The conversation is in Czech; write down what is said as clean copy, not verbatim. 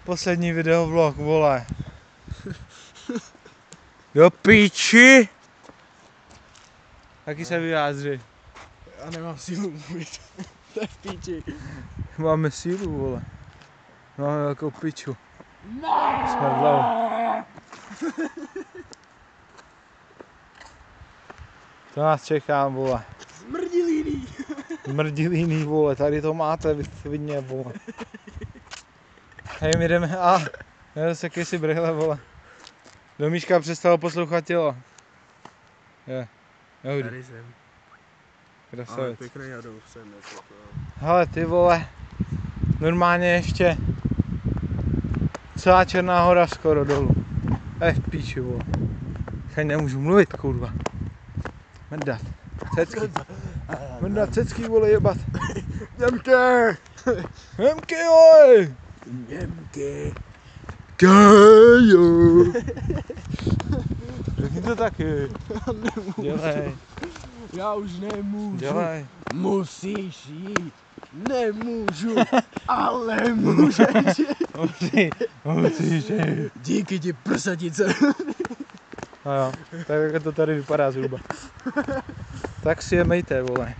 poslední videovlog, vole. Do píči! Taky se vyjádři. Já nemám sílu mluvit. To je v píči. Máme sílu, vole. Máme velkou piču. Smrdlou. To nás čeká, vole. Smrdilíný. Smrdilíný, vole, tady to máte, vy svině, vole. Hej, my jdeme, se kejsi brhle, vole. Domíška přestalo poslouchat tělo. Je, Tady jsem. Ale Krasavec. pěkný jadou jsem. Hele, ty vole, normálně ještě celá Černá Hora skoro dolů. V píči, vole. Chaj nemůžu mluvit, kurva. Mrdat. Cecky. Mrdat cecky, vole, jebat. Němke! Němky, oj! Němke! Kajo! Řekni to taky. Dělej. Já už nemůžu. Dělej. Musíš jít. Nemůžu, ale můžeš. Musíš jít. Díky ti prsatice. No jo, tak to tady vypadá zhruba. Tak si je mejte, vole.